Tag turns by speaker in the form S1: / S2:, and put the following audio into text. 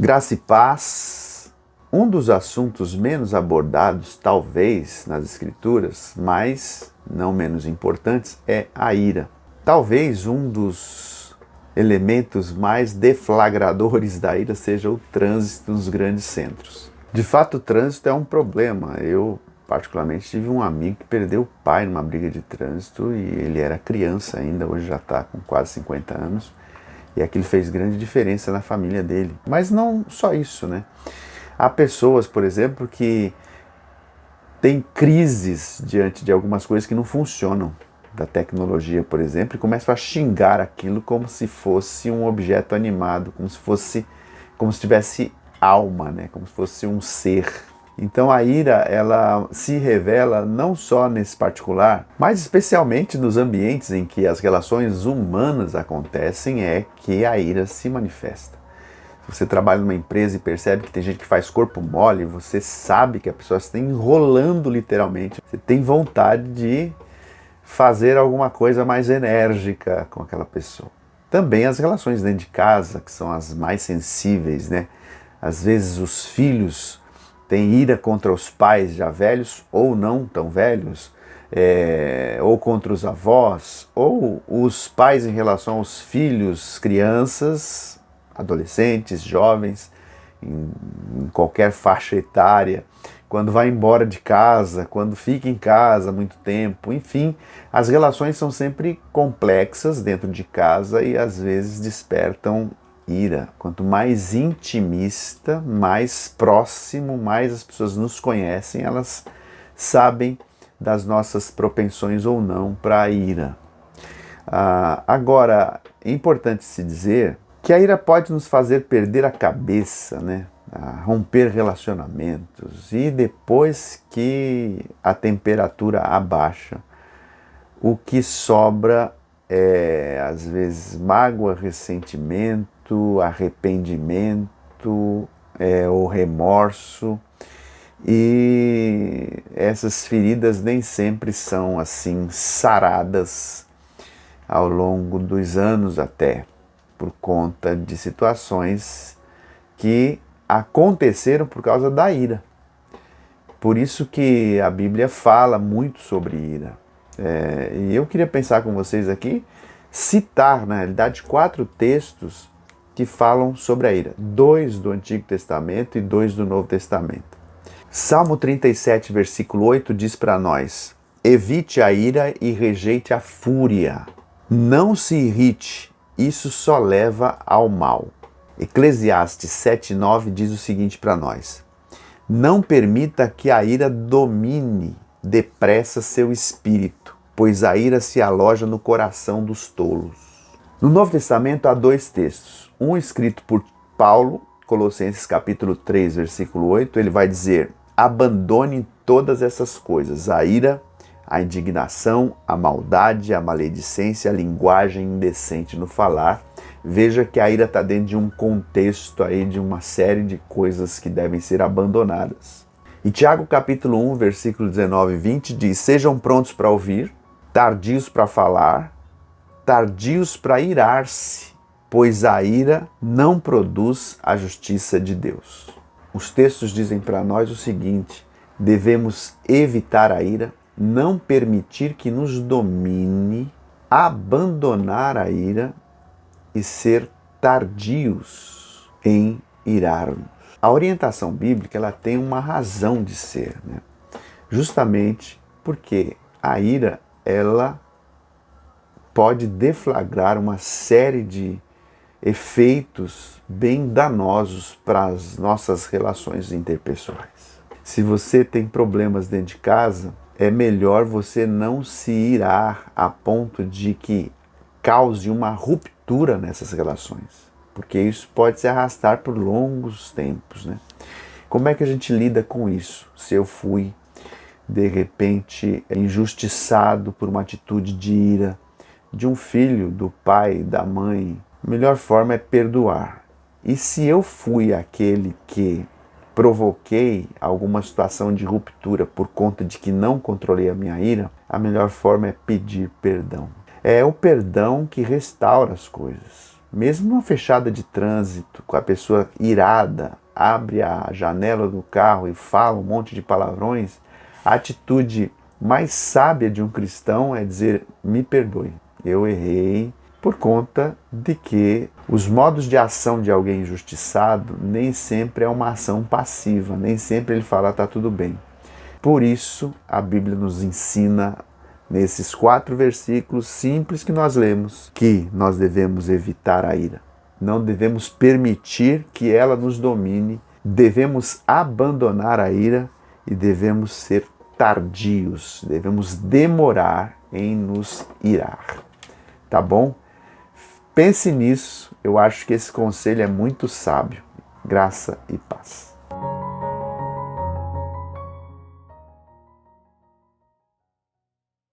S1: Graça e paz. Um dos assuntos menos abordados, talvez, nas Escrituras, mas não menos importantes, é a ira. Talvez um dos elementos mais deflagradores da ira seja o trânsito nos grandes centros. De fato, o trânsito é um problema. Eu, particularmente, tive um amigo que perdeu o pai numa briga de trânsito e ele era criança ainda, hoje já está com quase 50 anos. E aquilo fez grande diferença na família dele. Mas não só isso, né? Há pessoas, por exemplo, que têm crises diante de algumas coisas que não funcionam, da tecnologia, por exemplo, e começam a xingar aquilo como se fosse um objeto animado, como se tivesse alma, né? Como se fosse um ser. Então a ira, ela se revela não só nesse particular, mas especialmente nos ambientes em que as relações humanas acontecem, é que a ira se manifesta. Se você trabalha numa empresa e percebe que tem gente que faz corpo mole, você sabe que a pessoa está enrolando literalmente. Você tem vontade de fazer alguma coisa mais enérgica com aquela pessoa. Também as relações dentro de casa, que são as mais sensíveis, né? Às vezes os filhos têm ira contra os pais já velhos ou não tão velhos, ou contra os avós, ou os pais em relação aos filhos, crianças, adolescentes, jovens, em qualquer faixa etária, quando vai embora de casa, quando fica em casa muito tempo, enfim, as relações são sempre complexas dentro de casa e às vezes despertam ira. Quanto mais intimista, mais próximo, mais as pessoas nos conhecem, elas sabem das nossas propensões ou não para a ira. Agora, é importante se dizer que a ira pode nos fazer perder a cabeça, né? A romper relacionamentos, e depois que a temperatura abaixa, o que sobra é, às vezes, mágoa, ressentimento, arrependimento, ou remorso, e essas feridas nem sempre são assim saradas ao longo dos anos até, por conta de situações que aconteceram por causa da ira. Por isso que a Bíblia fala muito sobre ira. E eu queria pensar com vocês aqui, citar, na realidade, 4 textos que falam sobre a ira. 2 do Antigo Testamento e 2 do Novo Testamento. Salmo 37, versículo 8 diz para nós: evite a ira e rejeite a fúria. Não se irrite, isso só leva ao mal. Eclesiastes 7,9 diz o seguinte para nós: não permita que a ira domine depressa seu espírito, pois a ira se aloja no coração dos tolos. No Novo Testamento há 2 textos, um escrito por Paulo, Colossenses capítulo 3, versículo 8, ele vai dizer: abandone todas essas coisas, a ira, a indignação, a maldade, a maledicência, a linguagem indecente no falar. Veja que a ira está dentro de um contexto aí de uma série de coisas que devem ser abandonadas. E Tiago capítulo 1, versículo 19 e 20 diz: sejam prontos para ouvir, tardios para falar, tardios para irar-se, pois a ira não produz a justiça de Deus. Os textos dizem para nós o seguinte: devemos evitar a ira, não permitir que nos domine, abandonar a ira e ser tardios em irar-nos. A orientação bíblica, ela tem uma razão de ser, né? Justamente porque a ira, ela pode deflagrar uma série de efeitos bem danosos para as nossas relações interpessoais. Se você tem problemas dentro de casa, é melhor você não se irar a ponto de que cause uma ruptura nessas relações, porque isso pode se arrastar por longos tempos, né? Como é que a gente lida com isso? Se eu fui, de repente, injustiçado por uma atitude de ira de um filho, do pai, da mãe, a melhor forma é perdoar. E se eu fui aquele que provoquei alguma situação de ruptura por conta de que não controlei a minha ira, a melhor forma é pedir perdão. É o perdão que restaura as coisas. mesmo numa fechada de trânsito, com a pessoa irada, abre a janela do carro e fala um monte de palavrões, a atitude mais sábia de um cristão é dizer: me perdoe, eu errei, por conta de que os modos de ação de alguém injustiçado nem sempre é uma ação passiva, nem sempre ele fala tá tudo bem. Por isso, a Bíblia nos ensina, nesses 4 versículos simples que nós lemos, que nós devemos evitar a ira. Não devemos permitir que ela nos domine, devemos abandonar a ira e devemos ser tardios, devemos demorar em nos irar. Tá bom? Pense nisso, eu acho que esse conselho é muito sábio. Graça e paz.